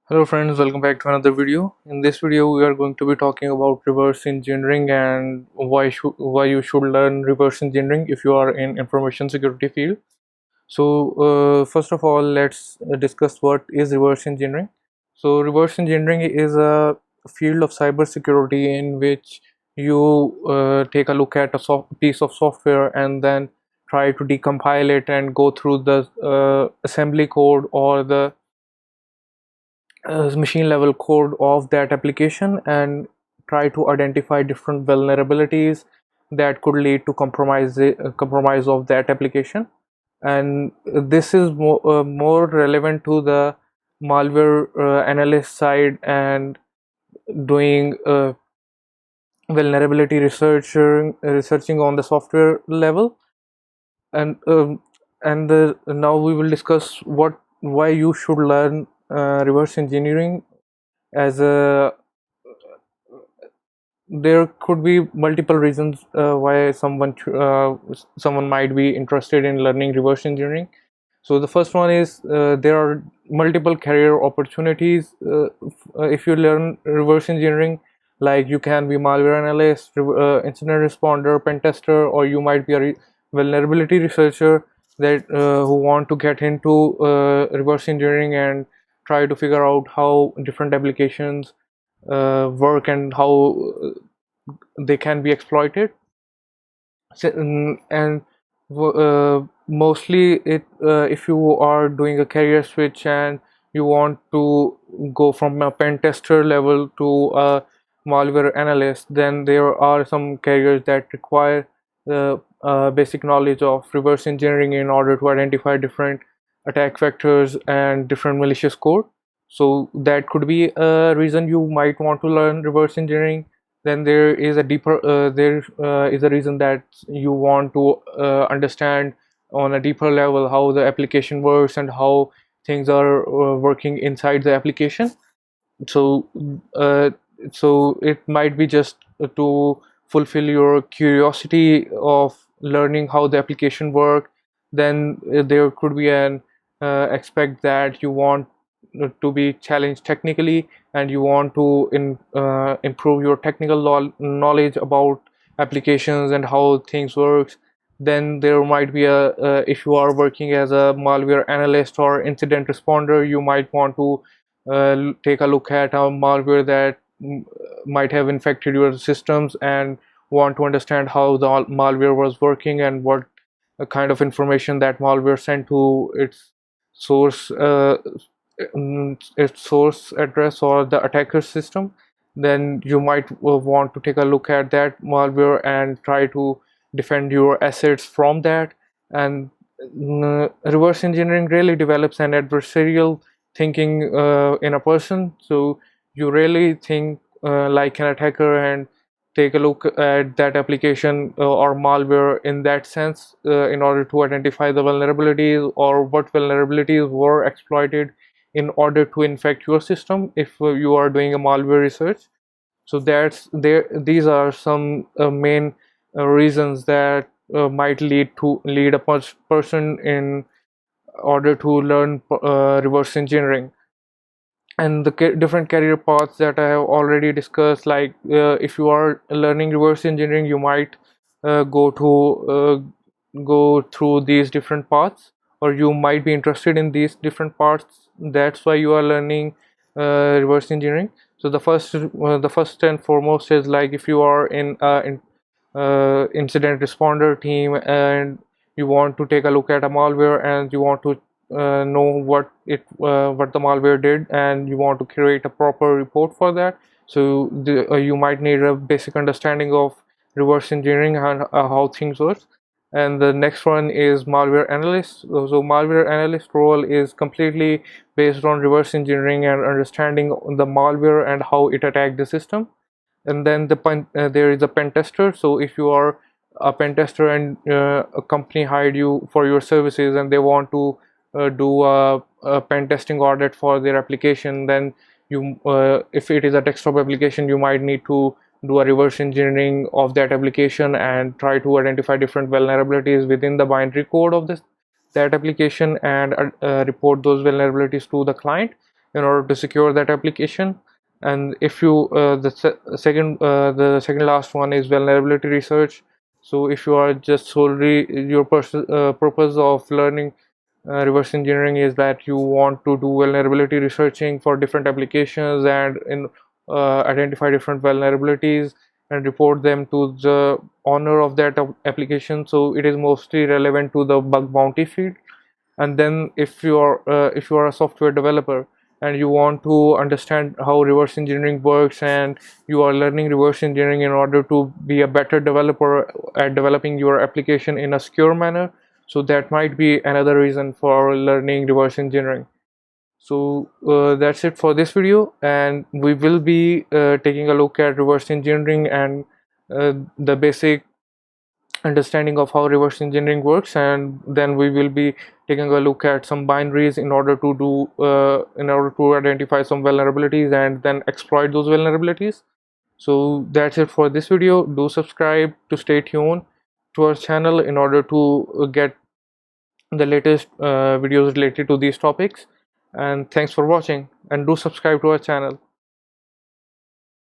Hello friends, welcome back to another video. In this video, we are going to be talking about reverse engineering and why you should learn reverse engineering if you are in information security field. First of all, let's discuss what is reverse engineering. So reverse engineering is a field of cybersecurity in which you take a look at a piece of software and then try to decompile it and go through the assembly code or the machine level code of that application and try to identify different vulnerabilities that could lead to compromise of that application. And this is more relevant to the malware analyst side and doing vulnerability researching on the software level. And um, and the, now we will discuss why you should learn reverse engineering. As a There could be multiple reasons why someone might be interested in learning reverse engineering. So the first one is there are multiple career opportunities if you learn reverse engineering. Like you can be malware analyst, incident responder, pen tester, or you might be a vulnerability researcher that who want to get into reverse engineering and try to figure out how different applications work and how they can be exploited. And mostly if you are doing a career switch and you want to go from a pen tester level to a malware analyst, then there are some careers that require the basic knowledge of reverse engineering in order to identify different attack vectors and different malicious code. So that could be a reason you might want to learn reverse engineering. Then there is a reason that you want to understand on a deeper level how the application works and how things are working inside the application. So uh, so it might be just to fulfill your curiosity of learning how the application work. Then there could be an aspect that you want to be challenged technically and you want to improve your technical knowledge about applications and how things works. Then there might be if you are working as a malware analyst or incident responder, you might want to take a look at a malware that might have infected your systems and want to understand how the malware was working and what kind of information that malware sent to source uh, its source address or the attacker system. Then you might want to take a look at that malware and try to defend your assets from that. And reverse engineering really develops an adversarial thinking in a person. So you really think like an attacker and take a look at that application or malware in that sense in order to identify the vulnerabilities or what vulnerabilities were exploited in order to infect your system if you are doing a malware research. So that's there these are some main reasons that might lead a person in order to learn reverse engineering. And the different career paths that I have already discussed, like if you are learning reverse engineering, you might go through these different paths, or you might be interested in these different parts. That's why you are learning reverse engineering. So the first and foremost is like if you are in incident responder team and you want to take a look at a malware and you want to know what the malware did and you want to create a proper report for that. So you might need a basic understanding of reverse engineering and how things work. And the next one is malware analyst. So malware analyst role is completely based on reverse engineering and understanding the malware and how it attacked the system. And then there is a pen tester. So if you are a pen tester and a company hired you for your services and they want to do a pen testing audit for their application, then if it is a desktop application, you might need to do a reverse engineering of that application and try to identify different vulnerabilities within the binary code of that application and report those vulnerabilities to the client. in order to secure that application. And if you the second last one is vulnerability research. So if you are just solely your purpose of learning reverse engineering is that you want to do vulnerability researching for different applications and identify different vulnerabilities and report them to the owner of that application, so it is mostly relevant to the bug bounty field. And then if you are a software developer and you want to understand how reverse engineering works, and you are learning reverse engineering in order to be a better developer at developing your application in a secure manner, so that might be another reason for learning reverse engineering. So that's it for this video, and we will be taking a look at reverse engineering and the basic understanding of how reverse engineering works, and then we will be taking a look at some binaries in order to identify some vulnerabilities and then exploit those vulnerabilities. So that's it for this video. Do subscribe to stay tuned to our channel in order to get the latest videos related to these topics. And thanks for watching, and do subscribe to our channel.